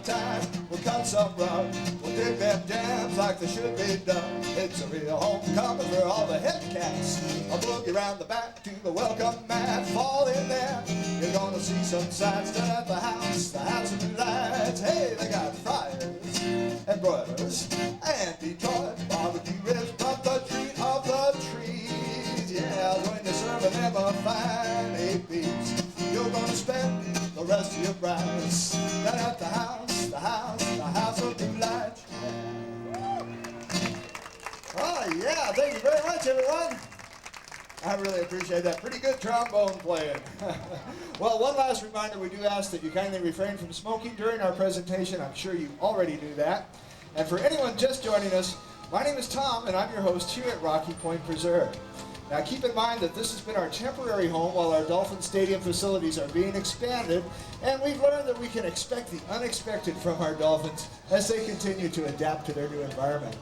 time. We'll cut some rug, we'll dig them dams like they should be done. It's a real homecoming for all the head cats. I'll boogie around the back to the welcome mat. Fall in there, you're gonna see some sights down at the house of new lights. Hey, they got fryers and broilers and Detroit barbecue ribs, but the treat of the trees, yeah, when you're serving them a fine 8 beats, you're gonna spend the rest of your brightness down at the house of new lights. Oh yeah, thank you very much, everyone. I really appreciate that. Pretty good trombone playing. Well, one last reminder, we do ask that you kindly refrain from smoking during our presentation. I'm sure you already knew that. And for anyone just joining us, my name is Tom, and I'm your host here at Rocky Point Preserve. Now keep in mind that this has been our temporary home while our Dolphin Stadium facilities are being expanded, and we've learned that we can expect the unexpected from our Dolphins as they continue to adapt to their new environment.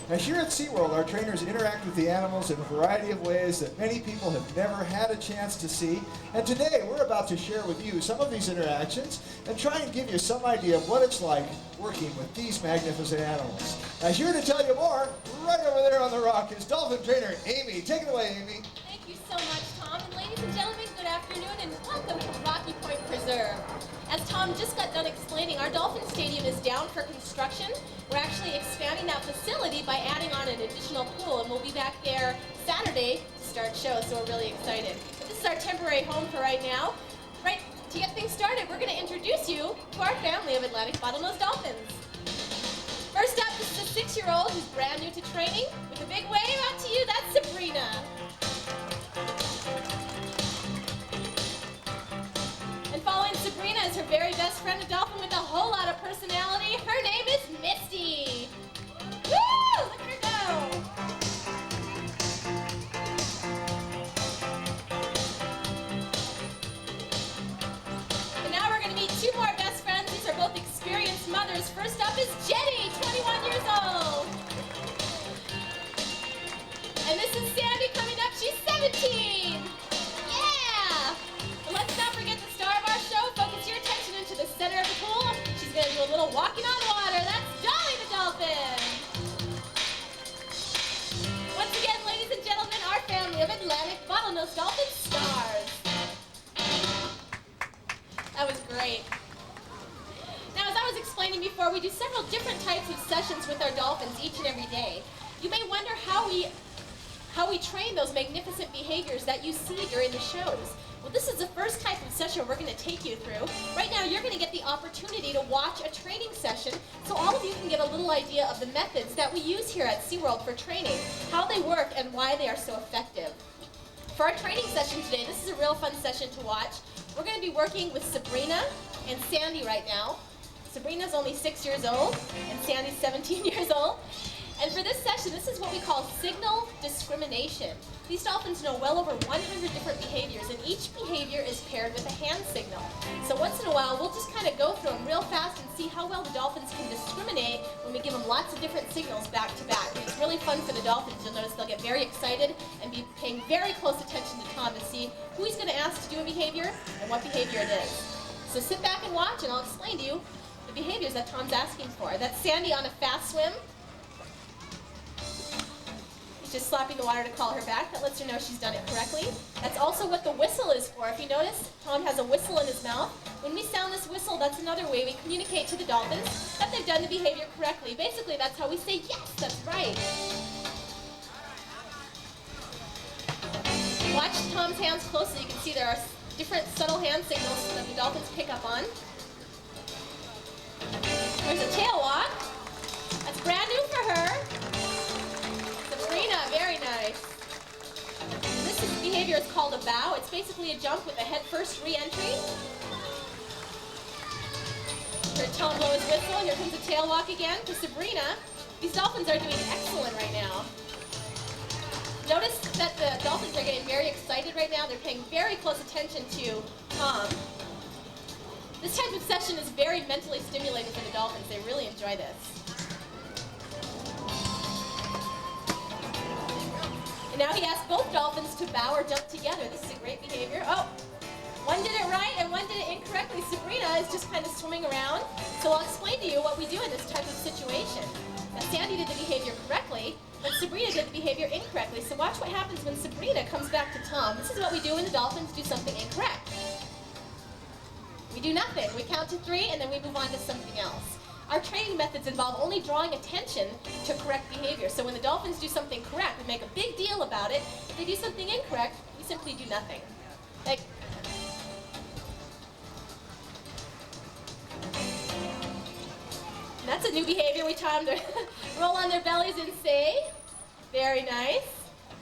Now here at SeaWorld, our trainers interact with the animals in a variety of ways that many people have never had a chance to see. And today we're about to share with you some of these interactions and try and give you some idea of what it's like working with these magnificent animals. Now here to tell you more, right over there on the rock, is Dolphin trainer Amy. Take it away, Amy. Thank you so much, Tom. And ladies and gentlemen, good afternoon and welcome to Rocky Point Preserve. As Tom just got done explaining, our Dolphin Stadium is down for construction. We're actually expanding that facility by adding on an additional pool, and we'll be back there Saturday to start shows, so we're really excited. But this is our temporary home for right now. Right, to get things started, we're going to introduce you to our family of Atlantic bottlenose dolphins. First up, this is a 6-year-old who's brand new to training. With a big wave out to you, that's Sabrina. And following Sabrina is her very best friend, a dolphin with a whole lot of personality. Her name is Misty. Woo! Look at her go! And now we're going to meet 2 more best friends. These are both experienced mothers. First up is Jenny, 21 years old. And this is Sandy coming up. She's 17. Yeah! But let's not forget the star of our show. Focus your attention into the center of the pool. She's going to do a little walking on water. That's Dolly the dolphin. Once again, ladies and gentlemen, our family of Atlantic bottlenose dolphin stars. That was great. Now, as I was explaining before, we do several different types of sessions with our dolphins each and every day. You may wonder how we train those magnificent behaviors that you see during the shows. Well, this is the first type of session we're going to take you through. Right now, you're going to get the opportunity to watch a training session so all of you can get a little idea of the methods that we use here at SeaWorld for training, how they work, and why they are so effective. For our training session today, this is a real fun session to watch. We're going to be working with Sabrina and Sandy right now. Sabrina's only 6 years old, and Sandy's 17 years old. And for this session, this is what we call signal discrimination. These dolphins know well over 100 different behaviors, and each behavior is paired with a hand signal. So once in a while, we'll just kind of go through them real fast and see how well the dolphins can discriminate when we give them lots of different signals back to back. It's really fun for the dolphins. You'll notice they'll get very excited and be paying very close attention to Tom to see who he's going to ask to do a behavior and what behavior it is. So sit back and watch, and I'll explain to you the behaviors that Tom's asking for. That's Sandy on a fast swim. He's just slapping the water to call her back. That lets her know she's done it correctly. That's also what the whistle is for. If you notice, Tom has a whistle in his mouth. When we sound this whistle, that's another way we communicate to the dolphins that they've done the behavior correctly. Basically, that's how we say, yes, that's right. Watch Tom's hands closely. You can see there are different subtle hand signals that the dolphins pick up on. There's a tail walk. That's brand new for her. Sabrina, very nice. This behavior is called a bow. It's basically a jump with a head-first re-entry. Heard Tom blow his whistle. Here comes a tail walk again for Sabrina. These dolphins are doing excellent right now. Notice that the dolphins are getting very excited right now. They're paying very close attention to Tom. This type of session is very mentally stimulating for the dolphins. They really enjoy this. And now he asks both dolphins to bow or jump together. This is a great behavior. Oh, One did it right and one did it incorrectly. Sabrina is just kind of swimming around. So I'll explain to you what we do in this type of situation. Now, Sandy did the behavior correctly, but Sabrina did the behavior incorrectly. So watch what happens when Sabrina comes back to Tom. This is what we do when the dolphins do something incorrect. We do nothing. We count to 3 and then we move on to something else. Our training methods involve only drawing attention to correct behavior. So when the dolphins do something correct, we make a big deal about it. If they do something incorrect, we simply do nothing. Like, that's a new behavior. We taught them to roll on their bellies and say, very nice.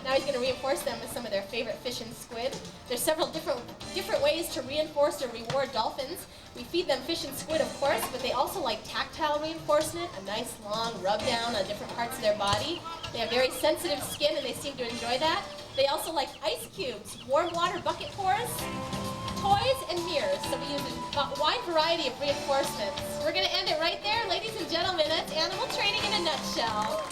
Now he's going to reinforce them with some of their favorite fish and squid. There's several different ways to reinforce or reward dolphins. We feed them fish and squid, of course, but they also like tactile reinforcement, a nice long rub down on different parts of their body. They have very sensitive skin and they seem to enjoy that. They also like ice cubes, warm water bucket pours, toys, and mirrors. So we use a wide variety of reinforcements. We're going to end it right there. Ladies and gentlemen, that's animal training in a nutshell.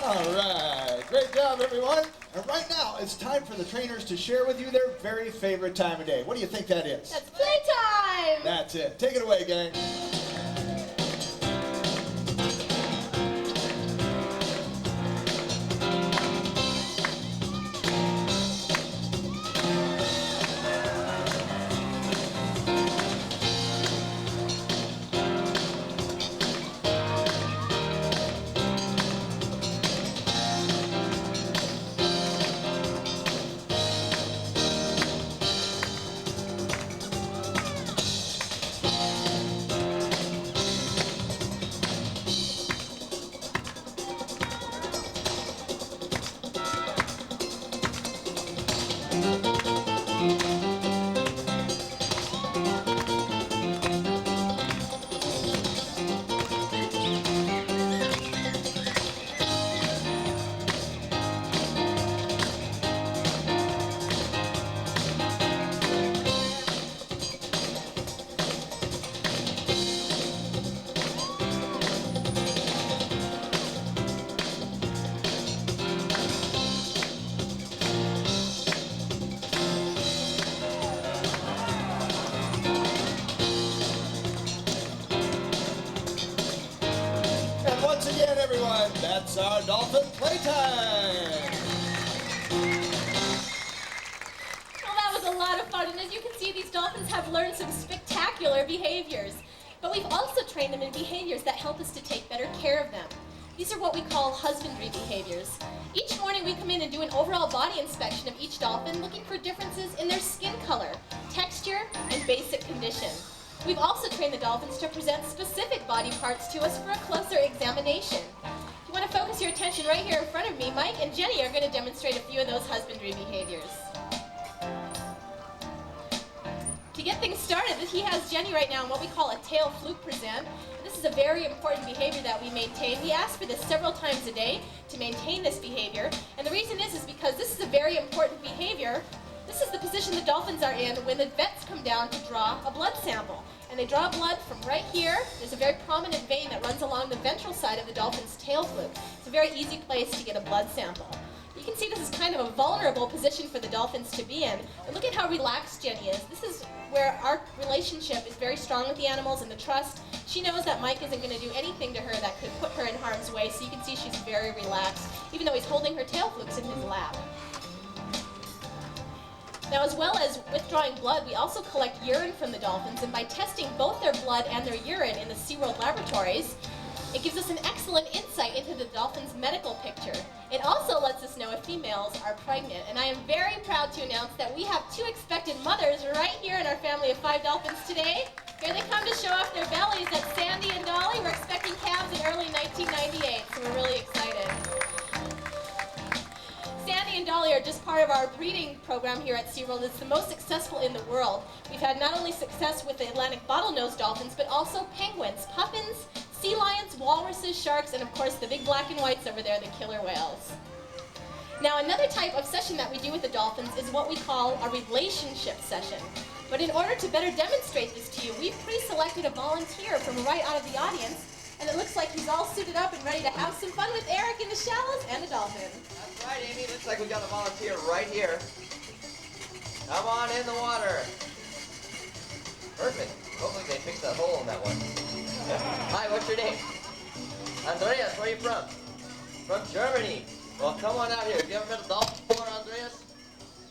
All right, great job, everyone. And right now, it's time for the trainers to share with you their very favorite time of day. What do you think that is? That's playtime! That's it. Take it away, gang. Everyone, that's our dolphin playtime. Well, that was a lot of fun, and as you can see, these dolphins have learned some spectacular behaviors. But we've also trained them in behaviors that help us to take better care of them. These are what we call husbandry behaviors. Each morning we come in and do an overall body inspection of each dolphin, looking for differences in their skin color, texture, and basic condition. We've also trained the dolphins to present specific body parts to us for a closer examination. If you want to focus your attention right here in front of me, Mike and Jenny are going to demonstrate a few of those husbandry behaviors. To get things started, he has Jenny right now in what we call a tail fluke present. This is a very important behavior that we maintain. We ask for this several times a day to maintain this behavior. And the reason is because this is a very important behavior. This is the position the dolphins are in when the vets come down to draw a blood sample. And they draw blood from right here. There's a very prominent vein that runs along the ventral side of the dolphin's tail fluke. It's a very easy place to get a blood sample. You can see this is kind of a vulnerable position for the dolphins to be in. And look at how relaxed Jenny is. This is where our relationship is very strong with the animals and the trust. She knows that Mike isn't going to do anything to her that could put her in harm's way, so you can see she's very relaxed, even though he's holding her tail flukes in his lap. Now, as well as withdrawing blood, we also collect urine from the dolphins, and by testing both their blood and their urine in the SeaWorld laboratories, it gives us an excellent insight into the dolphin's medical picture. It also lets us know if females are pregnant, and I am very proud to announce that we have 2 expectant mothers right here in our family of 5 dolphins today. Here they come to show off their bellies. That's Sandy and Dolly. We're expecting calves in early 1998, so we're really excited. Sandy and Dolly are just part of our breeding program here at SeaWorld. It's the most successful in the world. We've had not only success with the Atlantic bottlenose dolphins, but also penguins, puffins, sea lions, walruses, sharks, and of course the big black and whites over there, the killer whales. Now, another type of session that we do with the dolphins is what we call a relationship session. But in order to better demonstrate this to you, we've pre-selected a volunteer from right out of the audience, and it looks like he's all suited up and ready to have some fun with Eric in the shallows and the dolphin. That's right, Amy. Looks like we got a volunteer right here. Come on in the water. Perfect. Hopefully they fixed that hole in that one. Hi, what's your name? Andreas, where are you from? From Germany. Well, come on out here. Have you ever met a dolphin before, Andreas?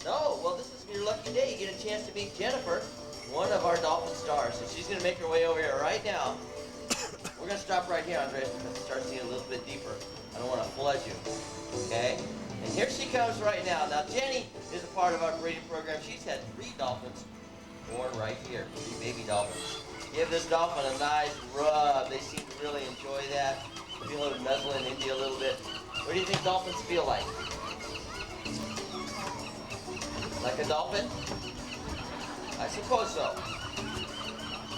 No? Well, this is your lucky day. You get a chance to meet Jennifer, one of our dolphin stars. So she's going to make her way over here right now. We're going to stop right here, Andreas, because it starts to get a little bit deeper. I don't want to flood you. Okay? And here she comes right now. Now, Jenny is a part of our breeding program. She's had 3 dolphins born right here. 3 baby dolphins. Give this dolphin a nice rub. They seem to really enjoy that. Feel it nuzzling into you a little bit. What do you think dolphins feel like? Like a dolphin? I suppose so.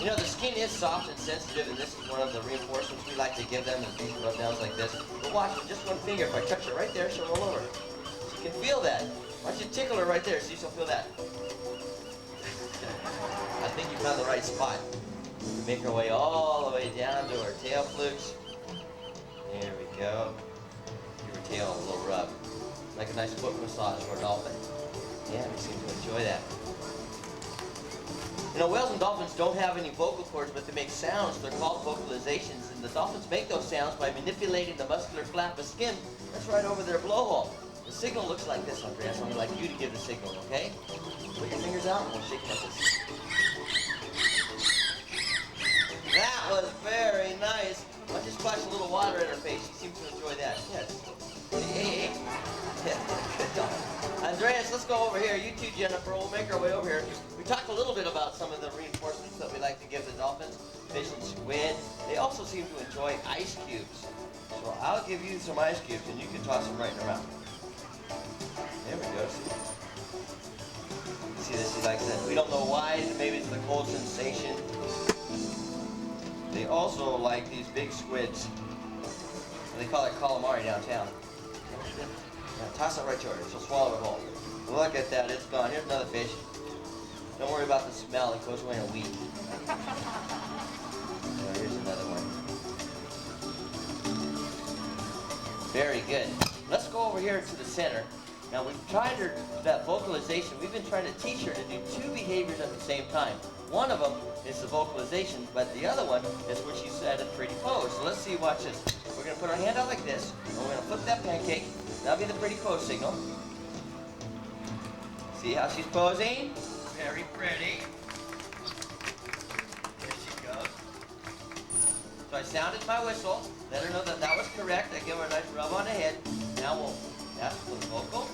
You know, the skin is soft and sensitive, and this is one of the reinforcements we like to give them, is these rub-downs like this. But watch, with just one finger, if I touch it right there, she'll roll over. She can feel that. Watch you tickle her right there, see, she'll feel that. I think you found the right spot. You make her way all the way down to her tail flukes. There we go. Give her tail a little rub. Like a nice foot massage for a dolphin. Yeah, we seem to enjoy that. You know, whales and dolphins don't have any vocal cords, but they make sounds. They're called vocalizations, and the dolphins make those sounds by manipulating the muscular flap of skin that's right over their blowhole. The signal looks like this, Andreas. I'd like you to give the signal, okay? Put your fingers out and we'll shake like this. That was very nice. I'll just splash a little water in her face. She seems to enjoy that. Yes. Hey. Good job. Andreas, let's go over here. You too, Jennifer. We'll make our way over here. We talked a little bit about some of the reinforcements that we like to give the dolphins. Fish and squid. They also seem to enjoy ice cubes. So I'll give you some ice cubes and you can toss them right in her mouth. There we go. See this? She likes that. We don't know why. Maybe it's the cold sensation. They also like these big squids. They call it calamari downtown. Now, toss it right to her. She'll swallow it whole. Look at that. It's gone. Here's another fish. Don't worry about the smell. It goes away in a week. Here's another one. Very good. Let's go over here to the center. Now, we've tried her, that vocalization. We've been trying to teach her to do 2 behaviors at the same time. One of them is the vocalization, but the other one is where she's at a pretty pose. So let's see, watch this. We're going to put our hand out like this, and we're going to flip that pancake. That'll be the pretty pose signal. See how she's posing? Very pretty. Here she goes. So I sounded my whistle, let her know that that was correct. I give her a nice rub on the head. Now we'll ask for the vocal.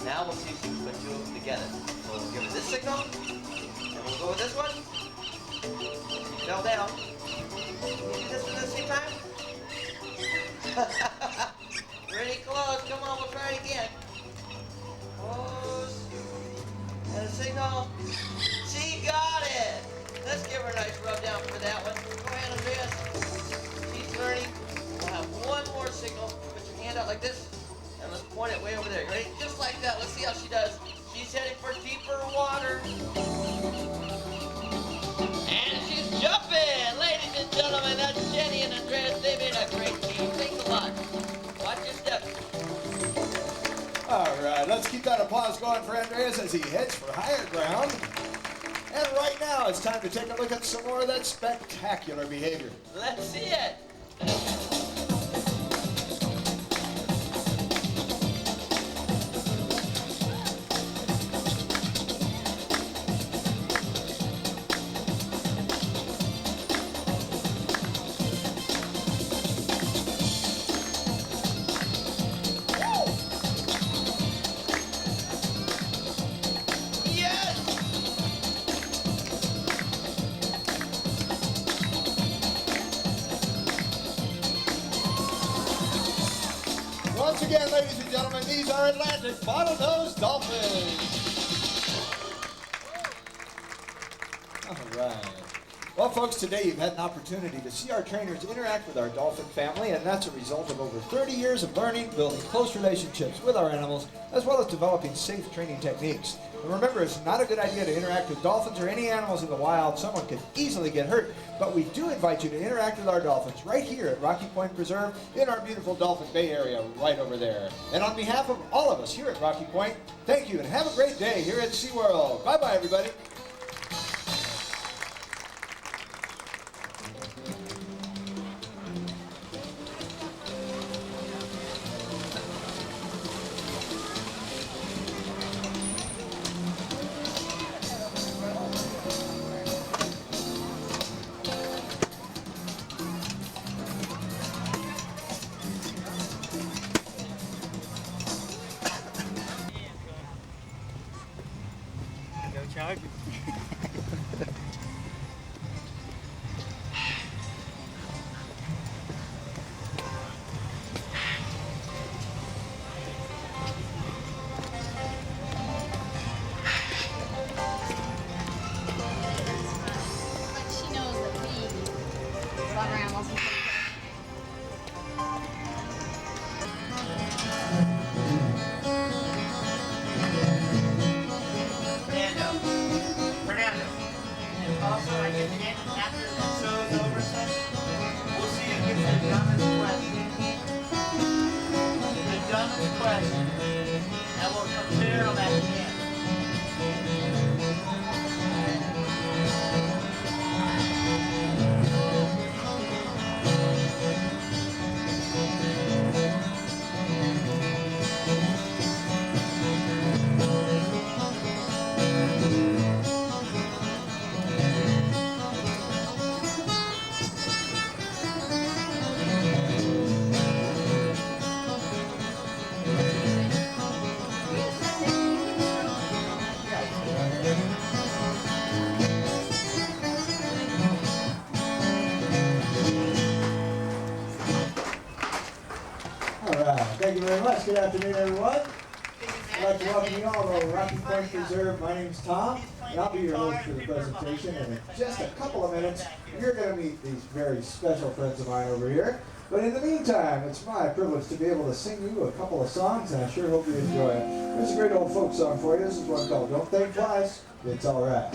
Now we'll see if she can put 2 of them together. So we'll give her this signal, and we'll go with this one. She fell down. Can you do this one at the same time? Pretty close. Come on, we'll try it again. Close. And a signal. She got it. Let's give her a nice rub down for that one. Go ahead, Andreas. She's learning. We'll have one more signal. Put your hand out like this. And let's point it way over there. Ready? Just like that. Let's see how she does. She's heading for deeper water. And she's jumping. Ladies and gentlemen, that's Jenny and Andreas. They made a great team. Thanks a lot. Watch your step. All right, let's keep that applause going for Andreas as he heads for higher ground. And right now, it's time to take a look at some more of that spectacular behavior. Let's see it. Once again, ladies and gentlemen, these are Atlantic bottlenose dolphins. All right. Well, folks, today you've had an opportunity to see our trainers interact with our dolphin family, and that's a result of over 30 years of learning, building close relationships with our animals, as well as developing safe training techniques. And remember, it's not a good idea to interact with dolphins or any animals in the wild. Someone could easily get hurt. But we do invite you to interact with our dolphins right here at Rocky Point Preserve in our beautiful Dolphin Bay area right over there. And on behalf of all of us here at Rocky Point, thank you and have a great day here at SeaWorld. Bye-bye, everybody. Go Chargers. But she knows that we love our animals and take care. Fernando. And also, I get the end after the show's over, we'll see who gets the dumbest question. The dumbest question. And we'll compare them at the end. All right, thank you very much. Good afternoon, everyone. I'd like to welcome you all to Rocky Point Preserve. My name's Tom, and I'll be your host for the presentation. And in just a couple of minutes, you're going to meet these very special friends of mine over here. But in the meantime, it's my privilege to be able to sing you a couple of songs, and I sure hope you enjoy it. Here's a great old folk song for you. This is one called Don't Think Twice, It's All Right.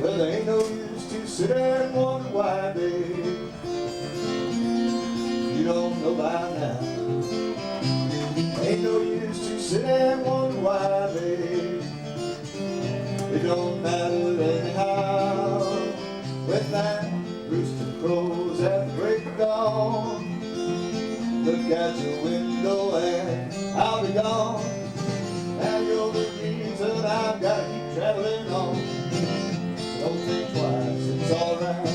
Well, there ain't no use to sit there and wonder why, babe. You don't know by now. Ain't no use to sit there and wonder why, babe. It don't matter anyhow. When that rooster crows at the break of dawn, look out your window and I'll be gone. Now you're the reason I've got to keep traveling on. Don't think twice, it's alright.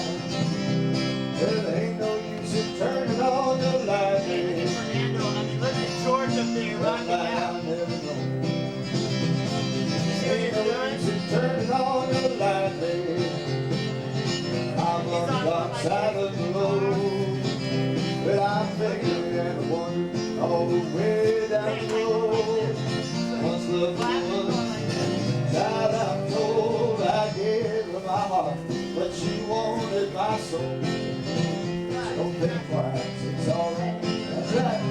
Well, there ain't no use in turning on your light, babe. Fernando, I mean, look at George up there rocking out. Ain't no use in turning on your light, babe. I'm on the dark side of the road. But I'm thinking and I wonder all the way down the road. Once loved one, child I'm told I gave her my heart, but she wanted my soul. Don't think twice, it's alright, that's right.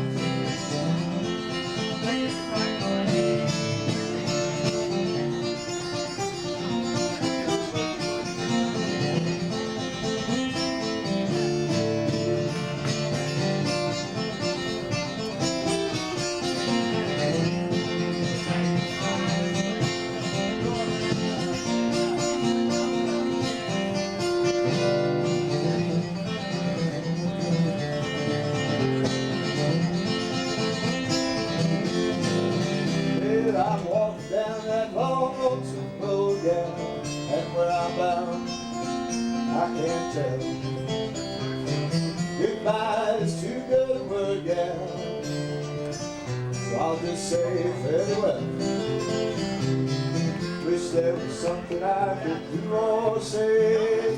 I'm walking down that long lonesome road, yeah, and where I'm bound, I can't tell. Goodbye is too good a word, yeah, so I'll just say farewell. Wish there was something I could do or say,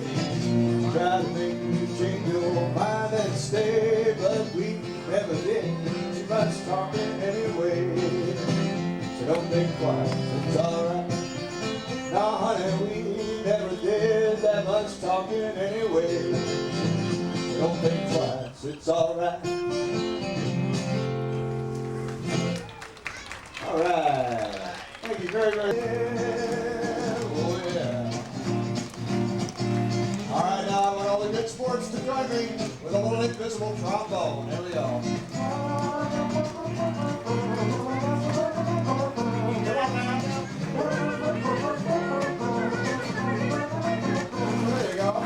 try to make you change your mind and stay, but we never did too much talking anyway. Don't think twice, it's alright. Now honey, we never did that much talking anyway. Don't think twice. Dolphins, it's alright. Alright. Thank you very, very much. Oh, yeah. Alright, now I want all the good sports to join me with a little invisible trombone. There we go. There you go.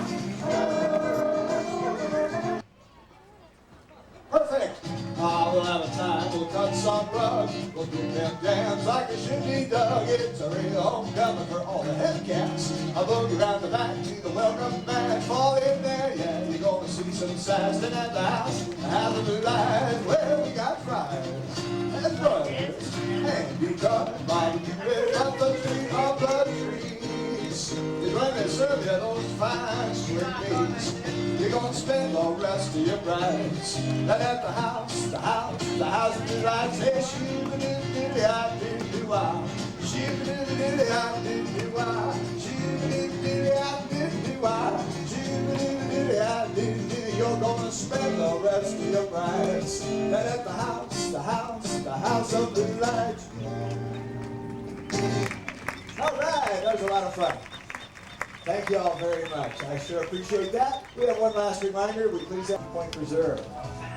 Perfect. We'll have a time. We'll cut some rug. We'll do them jams like a shindy dug. It's a real homecoming for all the head cats. I'll boogie around the back to the welcome mat. Fall in there, yeah. You're gonna see some sass in at the house. Have a blue light. Well, we got fries and brothers. And you cut by you pick up the tree of the trees. Is when they serve you those fine sweet meats. You're gonna spend the rest of your brides. And at the house, the house of the lights. Say shoo-ba-doo-doo-doo-I-doo-doo-I. Shoo-ba-doo-doo-doo-I-doo-doo-I. Shoo-ba-doo-doo-doo-I-doo-doo-I. Shoo-ba-doo-doo-doo-I-doo-doo. You're gonna spend the rest of your brides. And at the house of the lights. All right, that was a lot of fun. Thank you all very much. I sure appreciate that. We have one last reminder. We please have Point Preserve.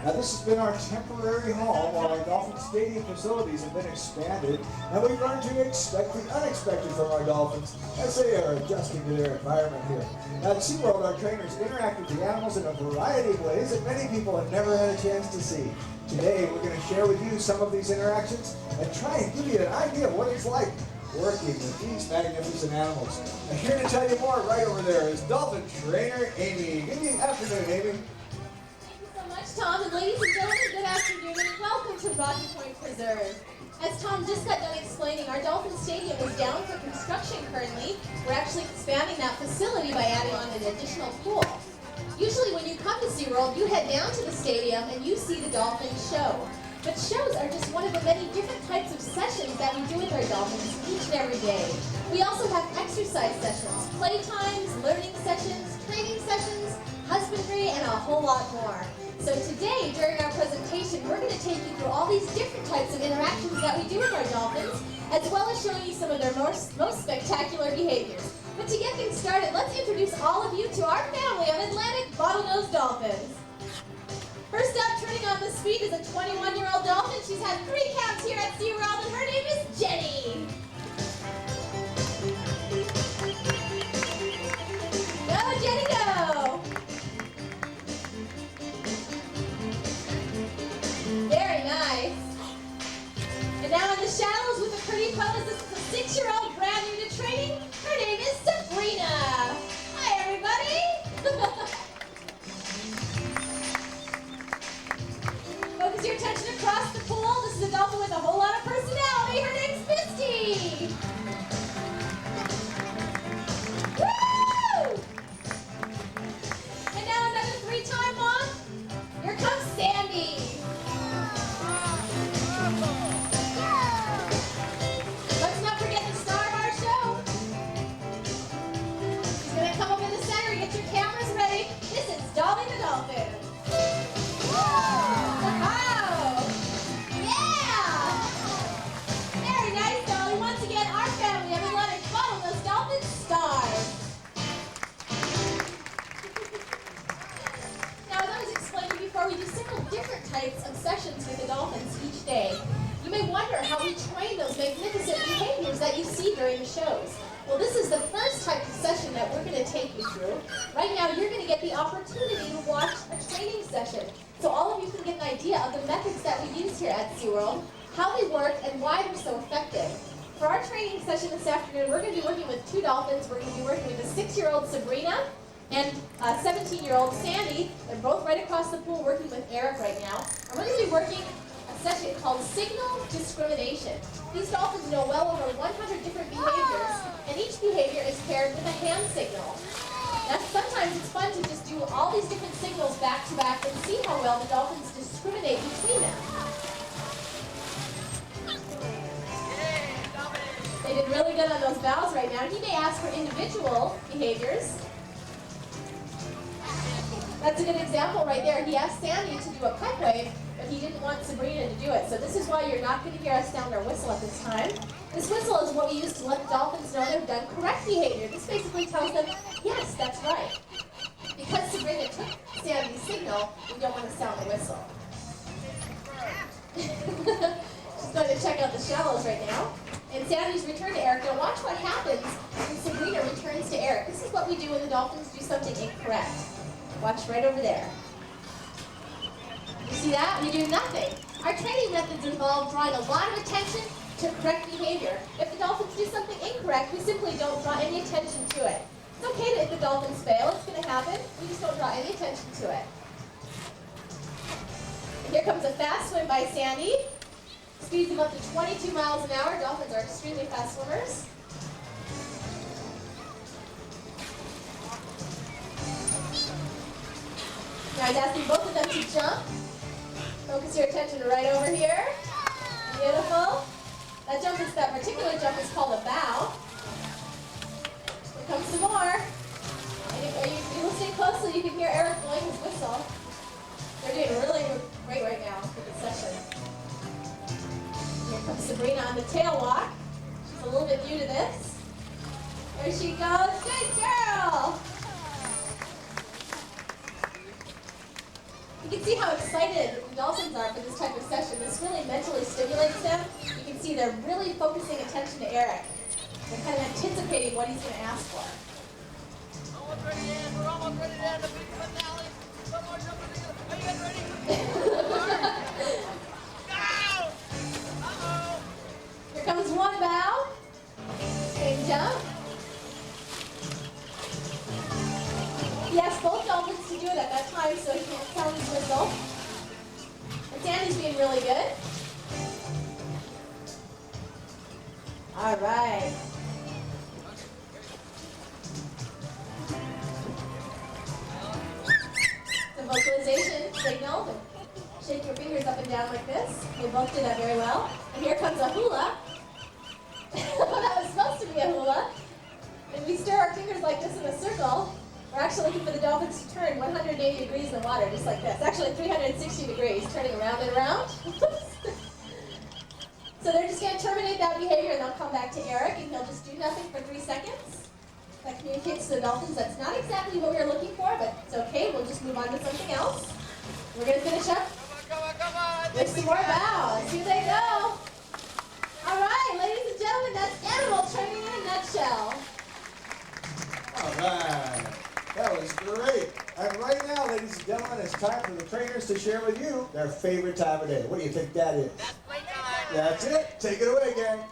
Now this has been our temporary home while our Dolphin Stadium facilities have been expanded, and we've learned to expect the unexpected from our Dolphins as they are adjusting to their environment here. Now at SeaWorld, our trainers interact with the animals in a variety of ways that many people have never had a chance to see. Today, we're going to share with you some of these interactions and try and give you an idea of what it's like working with these magnificent animals. And here to tell you more right over there is Dolphin trainer Amy. Good afternoon, Amy. Thank you so much, Tom. And ladies and gentlemen, good afternoon and welcome to Rocky Point Preserve. As Tom just got done explaining, our Dolphin Stadium is down for construction currently. We're actually expanding that facility by adding on an additional pool. Usually when you come to SeaWorld, you head down to the stadium and you see the Dolphin show. But shows are just one of the many different types of sessions that we do with our dolphins each and every day. We also have exercise sessions, playtimes, learning sessions, training sessions, husbandry, and a whole lot more. So today, during our presentation, we're going to take you through all these different types of interactions that we do with our dolphins, as well as showing you some of their most spectacular behaviors. But to get things started, let's introduce all of you to our family of Atlantic bottlenose dolphins. First up, turning on the speed is a 21-year-old dolphin. She's had 3 caps here at SeaWorld, and her name is Jenny. Go, Jenny, go! Very nice. And now in the shallows with a pretty pose, this is a 6-year-old brand new to training. Her name is Sabrina. Hi, everybody. Focus your attention across the pool. This is a dolphin with a whole lot of personality. Her name's Misty. Woo! And now another 3-time mom. Here comes Sandy. Let's not forget the star of our show. She's going to come up in the center. Get your cameras ready. This is Dolly the Dolphin. Wow! Yeah! Very nice, Dolly. Once again, our family of Atlantic bottlenose dolphin stars. Now, as I was explaining before, we do several different types of sessions with the dolphins each day. You may wonder how we train those magnificent behaviors that you see during the shows. Well, this is the first type of session that we're going to take you through. Right now, you're going to get the opportunity to watch a training session. So all of you can get an idea of the methods that we use here at SeaWorld, how they work, and why they're so effective. For our training session this afternoon, we're going to be working with 2 dolphins. We're going to be working with a 6-year-old Sabrina and a 17-year-old Sandy. They're both right across the pool working with Eric right now. And we're going to be working a session called Signal Discrimination. These dolphins know well over 100 different behaviors, and each behavior is paired with a hand signal. Now, sometimes it's fun to just do all these different signals back to back and see how well the dolphins discriminate between them. They did really good on those bows right now. He may ask for individual behaviors. That's a good example right there. He asked Sandy to do a pipe wave, but he didn't want Sabrina to do it. So this is why you're not going to hear us sound our whistle at this time. This whistle is what we use to let the dolphins know they've done correct behavior. This basically tells them, yes, that's right. Because Sabrina took Sandy's signal, we don't want to sound the whistle. She's going to check out the shallows right now. And Sandy's returned to Eric. Now watch what happens when Sabrina returns to Eric. This is what we do when the dolphins do something incorrect. Watch right over there. You see that? We do nothing. Our training methods involve drawing a lot of attention to correct behavior. If the dolphins do something incorrect, we simply don't draw any attention to it. It's okay if the dolphins fail. It's going to happen. We just don't draw any attention to it. And here comes a fast swim by Sandy. Speeds them up to 22 miles an hour. Dolphins are extremely fast swimmers. Now he's asking both of them to jump. Focus your attention right over here. Beautiful. That particular jump is called a bow. Here comes some more. And if you're listening closely, you can hear Eric blowing his whistle. They're doing really great right now with the session. Here comes Sabrina on the tail walk. She's a little bit new to this. There she goes. Good girl. You can see how excited the dolphins are for this type of session. This really mentally stimulates them. You can see they're really focusing attention to Eric. They're kind of anticipating what he's going to ask for. Almost ready, Dan. We're almost ready, Dan. The big finale. One more jump. Are you guys ready? Go! Uh-oh. Here comes one bow. Same jump. He asked both dolphins to do it at that time so he can't sound his whistle. And Sandy's being really good. All right. The vocalization signal. Shake your fingers up and down like this. They both did that very well. And here comes a hula. That was supposed to be a hula. And we stir our fingers like this in a circle. We're actually looking for the dolphins to turn 180 degrees in the water, just like this. Actually, 360 degrees, turning around and around. So they're just going to terminate that behavior, and they'll come back to Eric, and he'll just do nothing for 3 seconds. That communicates to the dolphins that's not exactly what we were looking for, but it's okay. We'll just move on to something else. We're going to finish up Come on. with some more bows. Here they go. All right, ladies and gentlemen, that's animal training in a nutshell. All right. That was great. And right now, ladies and gentlemen, it's time for the trainers to share with you their favorite time of day. What do you think that is? That's playtime. That's it. Take it away, gang.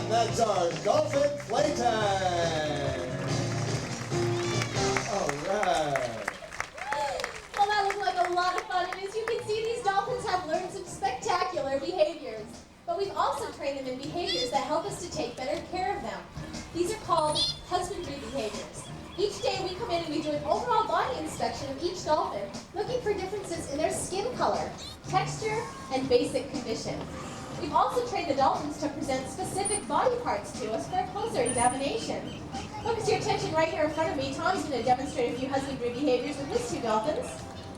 That's our Dolphin Playtime. All right. Well, that looked like a lot of fun. And as you can see, these dolphins have learned some spectacular behaviors. But but we've also trained them in behaviors that help us to take better care of them. These are called husbandry behaviors. Each day we come in and we do an overall body inspection of each dolphin, looking for differences in their skin color, texture, and basic condition. We've also trained the dolphins to present specific body parts to us for a closer examination. Focus your attention right here in front of me. Tom's going to demonstrate a few husbandry behaviors with his two dolphins.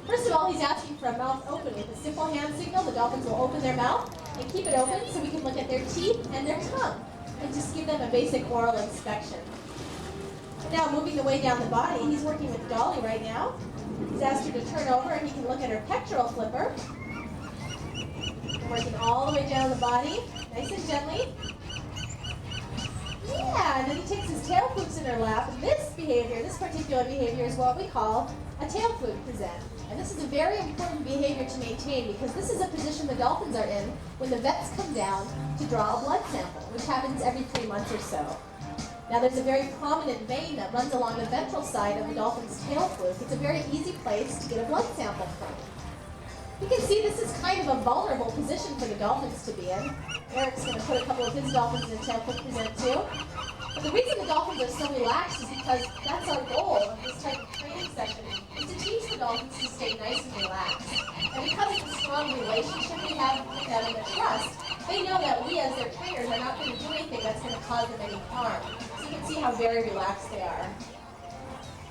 First of all, he's asking for a mouth open. With a simple hand signal, the dolphins will open their mouth and keep it open so we can look at their teeth and their tongue and just give them a basic oral inspection. Now, moving the way down the body, he's working with Dolly right now. He's asked her to turn over and he can look at her pectoral flipper. Working all the way down the body, nice and gently. Yeah, and then he takes his tail flukes in her lap. And this particular behavior is what we call a tail fluke present. And this is a very important behavior to maintain because this is a position the dolphins are in when the vets come down to draw a blood sample, which happens every 3 months or so. Now there's a very prominent vein that runs along the ventral side of the dolphin's tail fluke. It's a very easy place to get a blood sample from. You can see this is kind of a vulnerable position for the dolphins to be in. Eric's going to put a couple of his dolphins in a tail fluke present too. But the reason the dolphins are so relaxed is because that's our goal of this type of training session, is to teach the dolphins to stay nice and relaxed. And because of the strong relationship we have with them and the trust, they know that we as their trainers are not going to do anything that's going to cause them any harm. So you can see how very relaxed they are.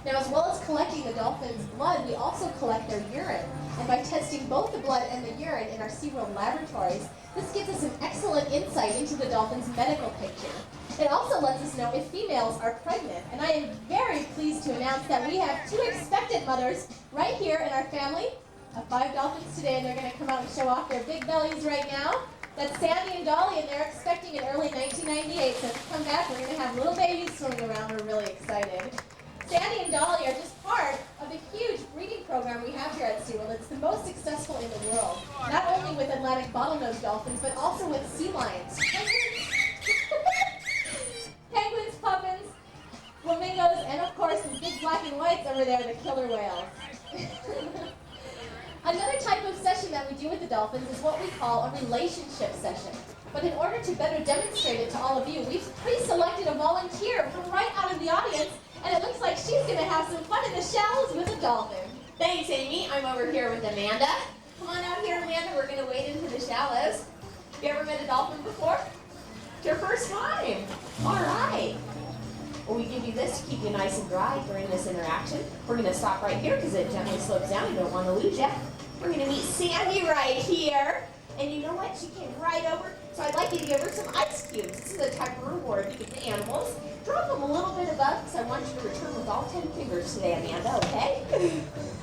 Now, as well as collecting the dolphins' blood, we also collect their urine. And by testing both the blood and the urine in our SeaWorld laboratories, this gives us an excellent insight into the dolphins' medical picture. It also lets us know if females are pregnant. And I am very pleased to announce that we have 2 expectant mothers right here in our family of 5 dolphins today, and they're going to come out and show off their big bellies right now. That's Sandy and Dolly, and they're expecting in early 1998. So to come back, we're going to have little babies swimming around. We're really excited. Sandy and Dolly are just part of a huge breeding program we have here at SeaWorld. It's the most successful in the world, not only with Atlantic bottlenose dolphins, but also with sea lions, penguins, puffins, flamingos, and of course the big black and whites over there, the killer whales. Another type of session that we do with the dolphins is what we call a relationship session. But in order to better demonstrate it to all of you, we've pre-selected a volunteer from right out of the audience, and it looks like she's going to have some fun in the shallows with a dolphin. Thanks, Amy. I'm over here with Amanda. Come on out here, Amanda. We're going to wade into the shallows. You ever met a dolphin before? It's your first time. All right. Well, we give you this to keep you nice and dry during this interaction. We're going to stop right here because it gently slopes down. You don't want to lose you. We're going to meet Sandy right here. And you know what? She came right over. So I'd like you to give her some ice cubes. This is a type of reward you give the animals. Drop them a little bit above because I want you to return with all 10 fingers today, Amanda, okay?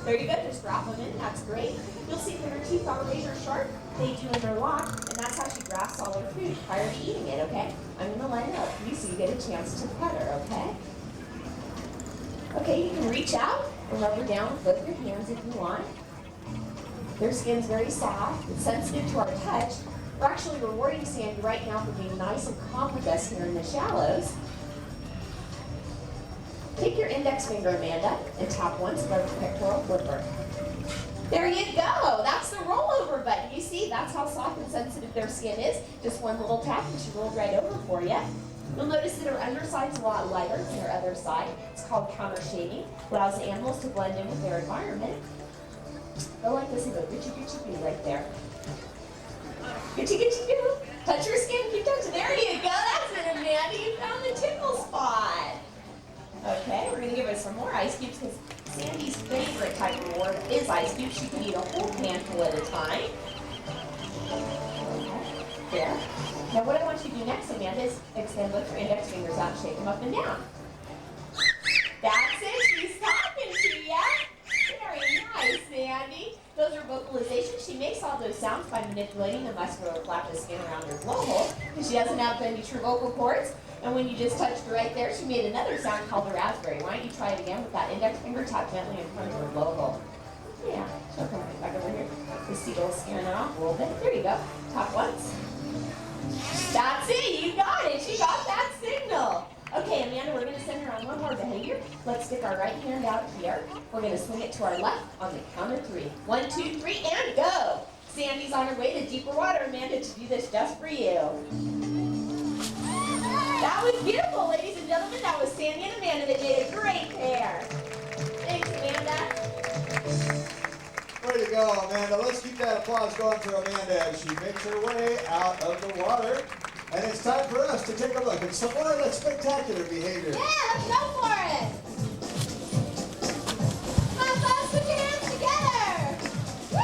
There you go. Just drop them in. That's great. You'll see that her teeth are razor sharp. They do interlock, and that's how she grasps all her food prior to eating it, okay? I'm going to line it up for you so you get a chance to pet her, okay? Okay, you can reach out and rub her down with both your hands if you want. Their skin's very soft. It's sensitive to our touch. We're actually rewarding Sandy right now for being nice and calm with us here in the shallows. Take your index finger, Amanda, and tap once above the pectoral flipper. There you go. That's the rollover button. You see, that's how soft and sensitive their skin is. Just one little tap and she rolled right over for you. You'll notice that her underside's a lot lighter than her other side. It's called counter shading. Allows the animals to blend in with their environment. Go like this and go gitchy right there. Gitchy goo. Touch your skin, keep touching. There you go. That's it, Amanda. You found the tickle spot. Okay, we're going to give her some more ice cubes because Sandy's favorite type of reward is ice cubes. She can eat a whole handful at a time. Okay, there. Now what I want you to do next, Amanda, is extend both your index fingers out and shake them up and down. That's it. She's talking to you. Very nice, Sandy. Those are vocalizations. She makes all those sounds by manipulating the muscular flap of skin around her blowhole because she doesn't have any true vocal cords. And when you just touched her right there, she made another sound called the raspberry. Why don't you try it again with that index finger? Tap gently in front of her blowhole. Yeah, she'll come right back over here. Just see a little scaring her off a little bit. There you go. Tap once. That's it. You got it. She got that signal. Okay, Amanda, we're going to send her on one more behavior. Let's stick our right hand out here. We're going to swing it to our left on the count of 3. 1, 2, 3, and go. Sandy's on her way to deeper water, Amanda, to do this just for you. That was beautiful, ladies and gentlemen. That was Sandy and Amanda. They made a great pair. Thanks, Amanda. Way to go, Amanda. Let's keep that applause going for Amanda as she makes her way out of the water. And it's time for us to take a look at some more of that spectacular behavior. Yeah, let's go for it. Come on, folks, put your hands together. Woo!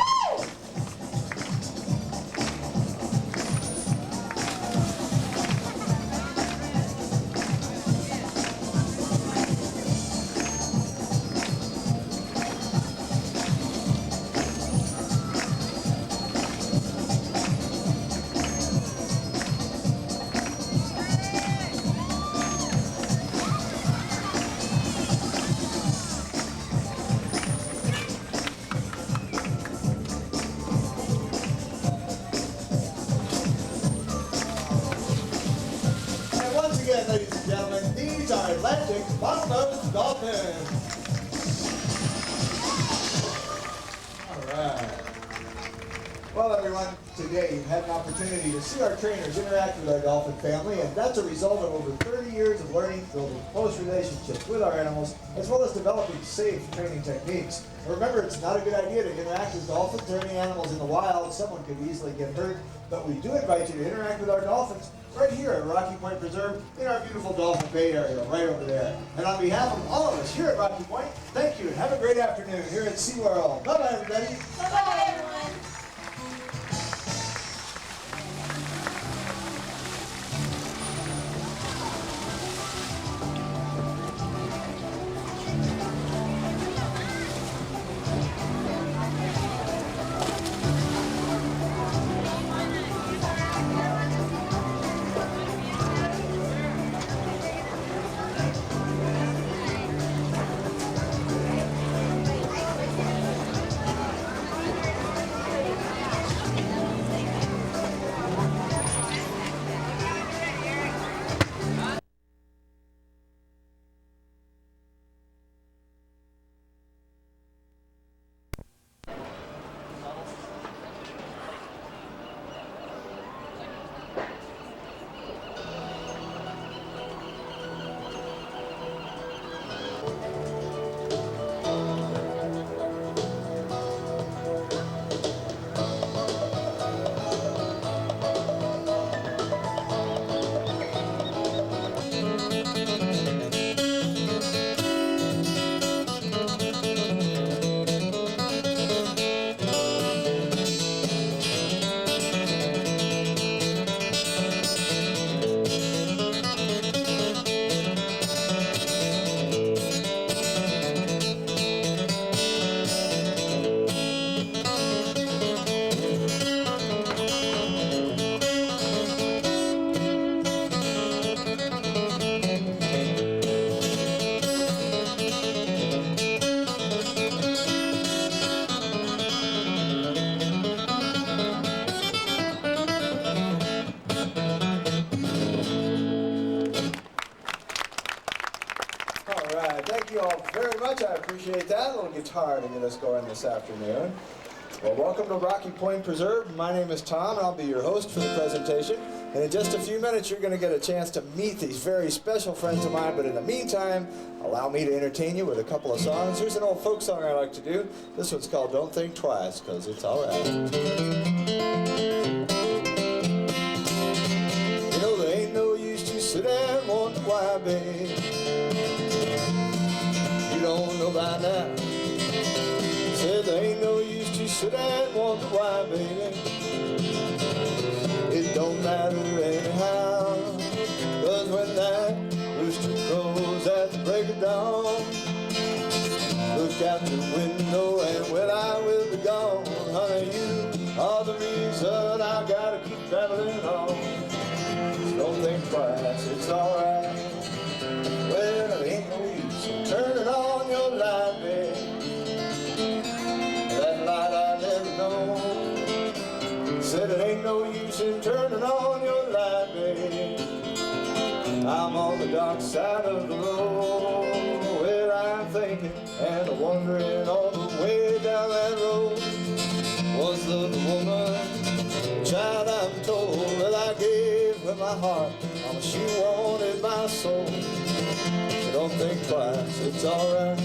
And once again, ladies and gentlemen, these are Atlantic bottlenose dolphins. All right. Well, everyone, today you've had an opportunity to see our trainers interact with our dolphin family, and that's a result of over 30 years of learning, building close relationships with our animals, as well as developing safe training techniques. Remember, it's not a good idea to interact with dolphins or any animals in the wild. Someone could easily get hurt, but we do invite you to interact with our dolphins right here at Rocky Point Preserve in our beautiful Dolphin Bay area, right over there. And on behalf of all of us here at Rocky Point, thank you and have a great afternoon here at SeaWorld. Bye-bye, everybody. Bye-bye, everyone. All right, thank you all very much. I appreciate that. A little guitar to get us going this afternoon. Well, welcome to Rocky Point Preserve. My name is Tom, and I'll be your host for the presentation. And in just a few minutes, you're going to get a chance to meet these very special friends of mine. But in the meantime, allow me to entertain you with a couple of songs. Here's an old folk song I like to do. This one's called Don't Think Twice, because it's all right. You know, there ain't no use to sit and wonder why, babe. You don't know by now. Said there ain't no use to sit and wonder why, baby. It don't matter anyhow. 'Cause when that rooster crows at the break of dawn, look out the window and when I will be gone, honey, you are the reason I gotta keep traveling on. So don't think twice, it's alright. Well, it ain't no use in turning on your light, babe. That light I never know. Said it ain't no use in turning on your light, babe. I'm on the dark side of the road. Well, I'm thinking and wondering all the way down that road. Was the woman, child, I'm told that I gave her my heart. Mama, she wanted my soul. So don't think twice, it's alright.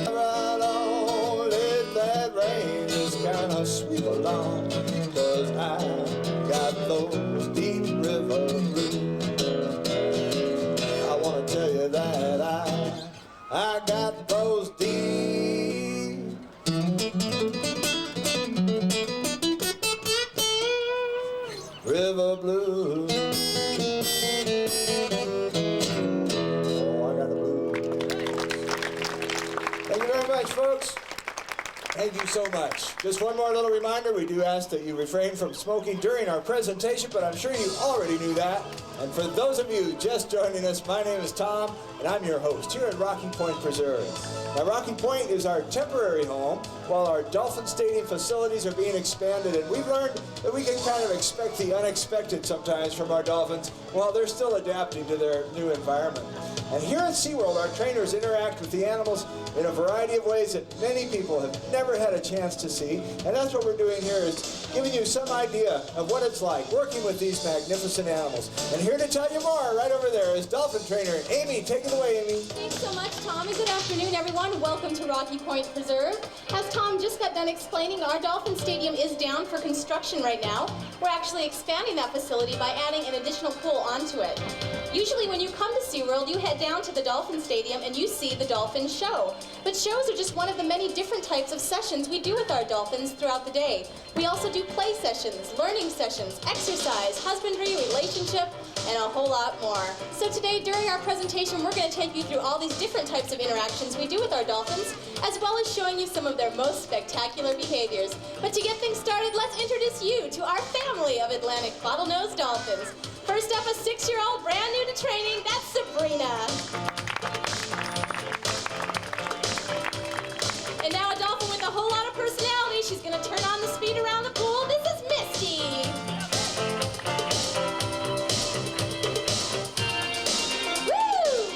Right on, let that rain just kinda sweep along, 'cause I got those deep river blues. I wanna tell you that I got those deep river blues. Oh, I got the blues. Thank you very much, folks. Thank you so much. Just one more little reminder, we do ask that you refrain from smoking during our presentation, but I'm sure you already knew that. And for those of you just joining us, my name is Tom, and I'm your host here at Rocky Point Preserve. Now, Rocky Point is our temporary home while our Dolphin Stadium facilities are being expanded, and we've learned that we can kind of expect the unexpected sometimes from our Dolphins while they're still adapting to their new environment. And here at SeaWorld, our trainers interact with the animals in a variety of ways that many people have never had a chance to see. And that's what we're doing here, is giving you some idea of what it's like working with these magnificent animals. And here to tell you more, right over there, is Dolphin trainer Amy. Take it away, Amy. Thanks so much, Tom, and good afternoon, everyone. Welcome to Rocky Point Preserve. As Tom just got done explaining, our Dolphin Stadium is down for construction right now. We're actually expanding that facility by adding an additional pool onto it. Usually when you come to SeaWorld, you head down to the Dolphin Stadium and you see the Dolphin show. But shows are just one of the many different types of sessions we do with our dolphins throughout the day. We also do play sessions, learning sessions, exercise, husbandry, relationship, and a whole lot more. So today, during our presentation, we're going to take you through all these different types of interactions we do with our dolphins, as well as showing you some of their most spectacular behaviors. But to get things started, let's introduce you to our family of Atlantic bottlenose dolphins. First up, a 6-year-old brand new to training, that's Sabrina. And now a dolphin with a whole lot of personality. She's going to turn on the speed around the pool. This is Misty. Woo!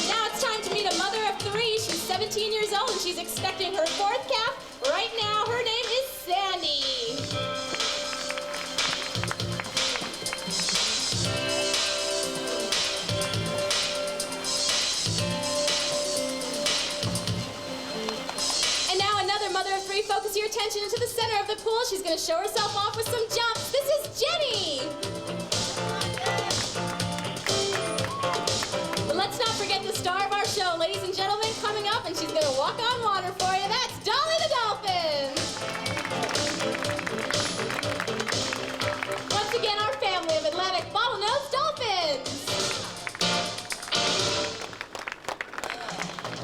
Now it's time to meet a mother of 3. She's 17 years old and she's expecting her 4th calf right now. Her name is Sandy. Focus your attention into the center of the pool. She's going to show herself off with some jumps. This is Jenny. But let's not forget the star of our show, ladies and gentlemen, coming up, and she's going to walk on water for you. That's Dolly the Dolphin. Once again, our family of Atlantic bottlenose dolphins.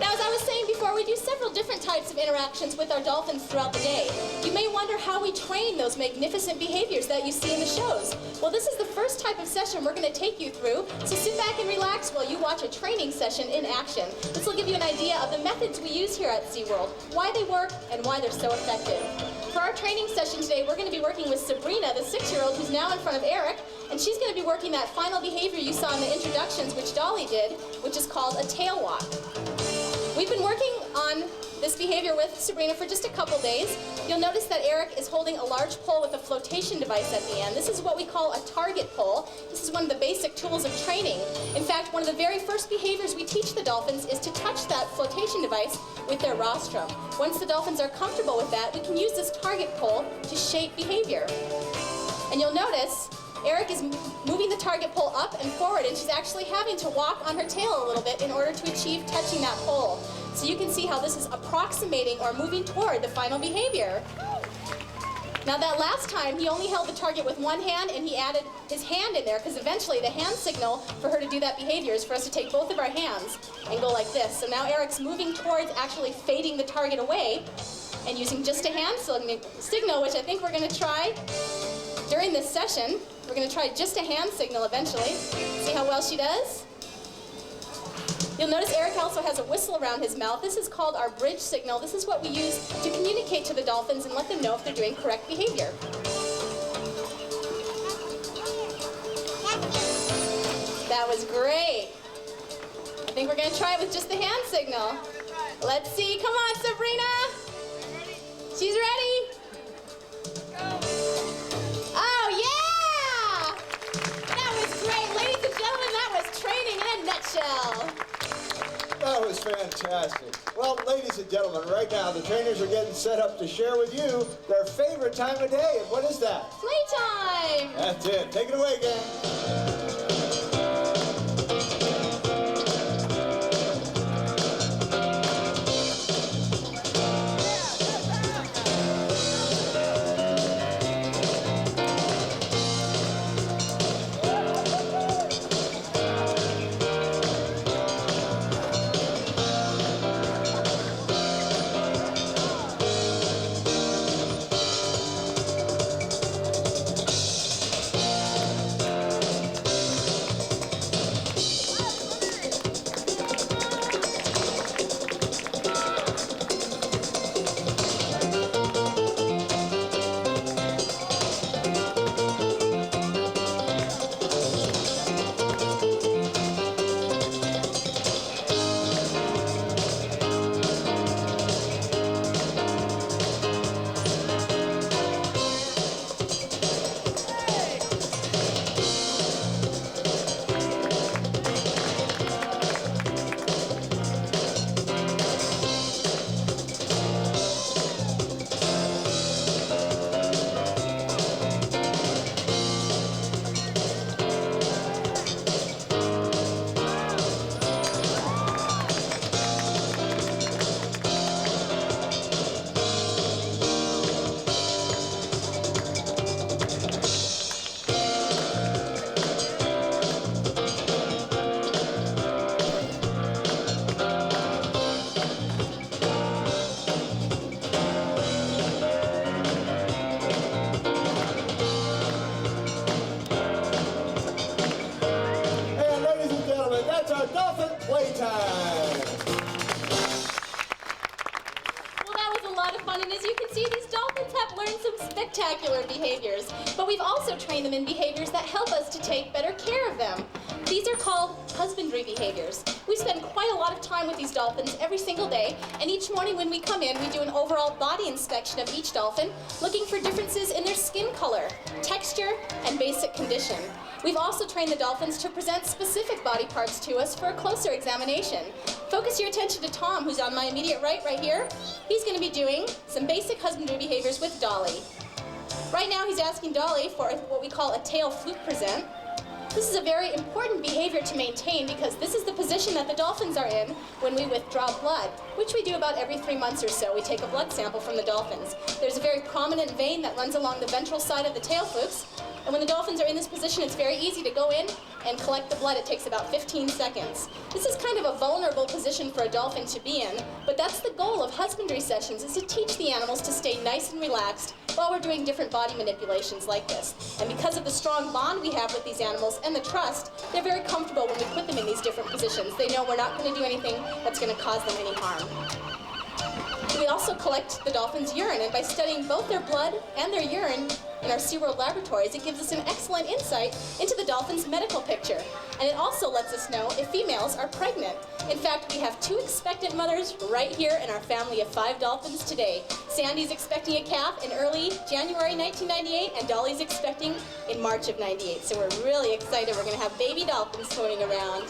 Now, as I was saying before, we do several different types of interactions with our dolphins throughout the day. You may wonder how we train those magnificent behaviors that you see in the shows. Well, this is the first type of session we're going to take you through, so sit back and relax while you watch a training session in action. This will give you an idea of the methods we use here at SeaWorld, why they work, and why they're so effective. For our training session today, we're going to be working with Sabrina, the 6-year-old who's now in front of Eric, and she's going to be working that final behavior you saw in the introductions, which Dolly did, which is called a tail walk. We've been working on this behavior with Sabrina for just a couple days. You'll notice that Eric is holding a large pole with a flotation device at the end. This is what we call a target pole. This is one of the basic tools of training. In fact, one of the very first behaviors we teach the dolphins is to touch that flotation device with their rostrum. Once the dolphins are comfortable with that, we can use this target pole to shape behavior. And you'll notice Eric is moving the target pole up and forward, and she's actually having to walk on her tail a little bit in order to achieve touching that pole. So you can see how this is approximating or moving toward the final behavior. Now that last time, he only held the target with one hand, and he added his hand in there, because eventually the hand signal for her to do that behavior is for us to take both of our hands and go like this. So now Eric's moving towards actually fading the target away and using just a hand signal, which I think we're going to try during this session. We're going to try just a hand signal eventually. See how well she does? You'll notice Eric also has a whistle around his mouth. This is called our bridge signal. This is what we use to communicate to the dolphins and let them know if they're doing correct behavior. That was great. I think we're going to try it with just the hand signal. Let's see. Come on, Sabrina. She's ready. Oh, yeah! That was great. Ladies and gentlemen, that was training in a nutshell. That was fantastic. Well, ladies and gentlemen, right now the trainers are getting set up to share with you their favorite time of day. And what is that? Playtime. That's it. Take it away, gang. And ladies and gentlemen, that's our Dolphin Playtime. Well, that was a lot of fun, and as you can see, these dolphins have learned some spectacular behaviors, but we've also trained them in behaviors that help us to take better care of them. These are called husbandry behaviors. We spend quite a lot of time with these dolphins every single day, and each morning when we come in, we do an overall body inspection of each dolphin, looking for differences in their skin color, texture, and basic condition. We've also trained the dolphins to present specific body parts to us for a closer examination. Focus your attention to Tom, who's on my immediate right here. He's going to be doing some basic husbandry behaviors with Dolly. Right now he's asking Dolly for what we call a tail fluke present. This is a very important behavior to maintain because this is the position that the dolphins are in when we withdraw blood, which we do about every 3 months or so. We take a blood sample from the dolphins. There's a very prominent vein that runs along the ventral side of the tail flukes, and when the dolphins are in this position, it's very easy to go in and collect the blood. It takes about 15 seconds. This is kind of a vulnerable position for a dolphin to be in, but that's the goal of husbandry sessions, is to teach the animals to stay nice and relaxed while we're doing different body manipulations like this. And because of the strong bond we have with these animals and the trust, they're very comfortable when we put them in these different positions. They know we're not going to do anything that's going to cause them any harm. We also collect the dolphins' urine, and by studying both their blood and their urine in our SeaWorld laboratories, it gives us an excellent insight into the dolphins' medical picture. And it also lets us know if females are pregnant. In fact, we have 2 expectant mothers right here in our family of 5 dolphins today. Sandy's expecting a calf in early January 1998, and Dolly's expecting in March of 98. So we're really excited. We're going to have baby dolphins swimming around.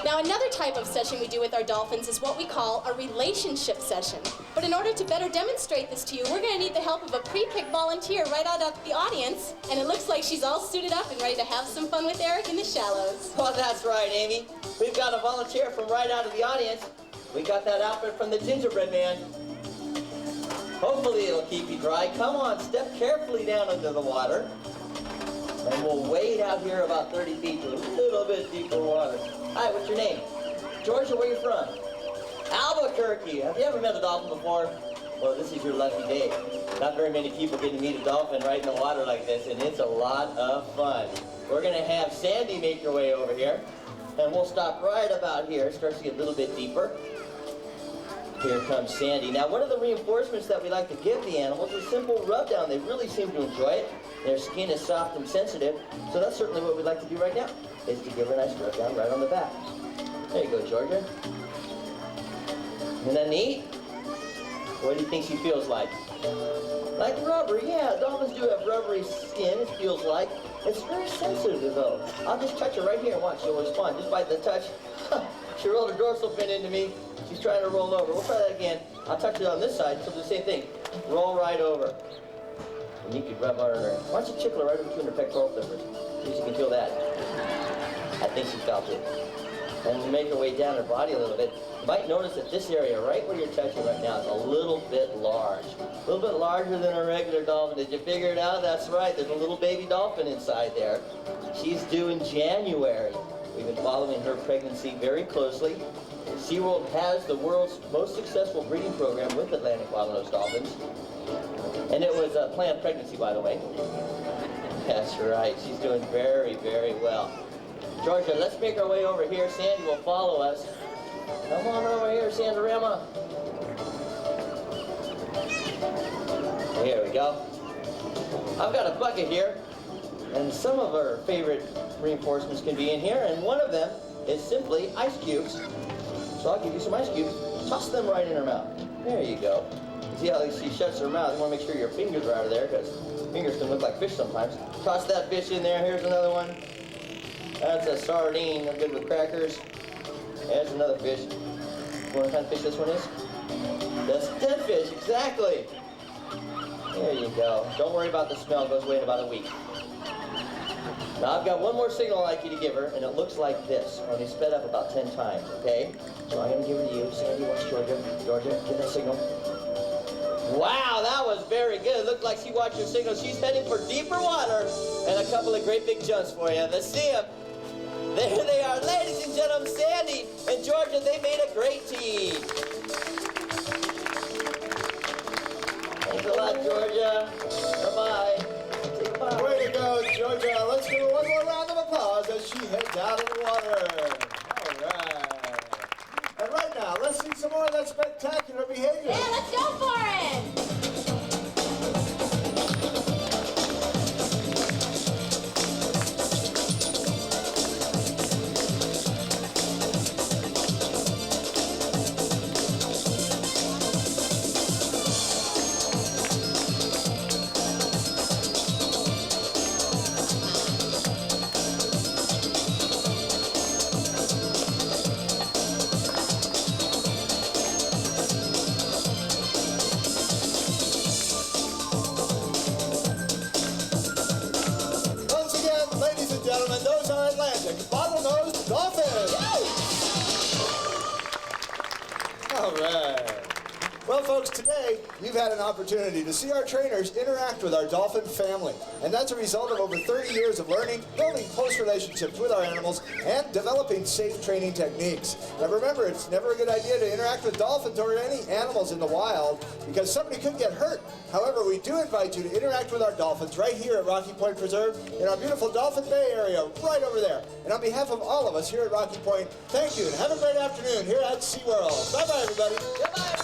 Now, another type of session we do with our dolphins is what we call a relationship session. But in order to better demonstrate this to you, we're going to need the help of a pre-picked volunteer right out of the audience, and it looks like she's all suited up and ready to have some fun with Eric in the shallows. Well, that's right, Amy. We've got a volunteer from right out of the audience. We got that outfit from the gingerbread man. Hopefully it'll keep you dry. Come on, step carefully down under the water. And we'll wade out here about 30 feet to a little bit deeper water. Hi, what's your name? Georgia, where you from? Albuquerque. Have you ever met a dolphin before? Well, this is your lucky day. Not very many people get to meet a dolphin right in the water like this, and it's a lot of fun. We're going to have Sandy make her way over here, and we'll stop right about here. It starts to get a little bit deeper. Here comes Sandy. Now, one of the reinforcements that we like to give the animals is a simple rub down. They really seem to enjoy it. Their skin is soft and sensitive, so that's certainly what we'd like to do right now, is to give her a nice rub down right on the back. There you go, Georgia. Isn't that neat? What do you think she feels like? Like rubber, yeah. Dolphins do have rubbery skin, it feels like. It's very sensitive though. I'll just touch her right here and watch, she'll respond. Just by the touch. She rolled her dorsal fin into me. She's trying to roll over. We'll try that again. I'll touch it on this side, she'll do the same thing. Roll right over. And you could rub on her. Why don't you tickle her right between her pectoral flippers? See if you can feel that. I think she felt it. And make her way down her body a little bit. You might notice that this area right where you're touching right now is a little bit large. A little bit larger than a regular dolphin. Did you figure it out? That's right. There's a little baby dolphin inside there. She's due in January. We've been following her pregnancy very closely. SeaWorld has the world's most successful breeding program with Atlantic bottlenose dolphins. And it was a planned pregnancy, by the way. That's right. She's doing very, very well. Georgia, let's make our way over here. Sandy will follow us. Come on over here, Sandarama. Here we go. I've got a bucket here, and some of our favorite reinforcements can be in here, and one of them is simply ice cubes. So I'll give you some ice cubes. Toss them right in her mouth. There you go. See how she shuts her mouth? You want to make sure your fingers are out of there, because fingers can look like fish sometimes. Toss that fish in there. Here's another one. That's a sardine. They're good with crackers. There's another fish. You know what kind of fish this one is? That's dead fish, exactly. There you go. Don't worry about the smell. It goes away in about a week. Now I've got one more signal I'd like you to give her, and it looks like this. Only sped up about 10 times, okay? So I'm going to give her to you. Sandy, watch Georgia. Georgia, give that signal. Wow, that was very good. It looked like she watched your signal. She's heading for deeper water and a couple of great big jumps for you. Let's see them. There they are. Ladies and gentlemen, Sandy and Georgia, they made a great team. Thanks a lot, Georgia. Bye-bye. Say goodbye. Way to go, Georgia. Let's give her one more round of applause as she heads out of the water. All right. And right now, let's see some more of that spectacular behavior. Yeah, let's go for it. Those are Atlantic bottlenose dolphins. All right. Well, folks, today you've had an opportunity to see our trainers interact with our dolphin family. And that's a result of over 30 years of learning, building close relationships with our animals, and developing safe training techniques. Now remember, it's never a good idea to interact with dolphins or any animals in the wild because somebody could get hurt. However, we do invite you to interact with our dolphins right here at Rocky Point Preserve in our beautiful Dolphin Bay area right over there. And on behalf of all of us here at Rocky Point, thank you and have a great afternoon here at SeaWorld. Bye-bye, everybody. Goodbye.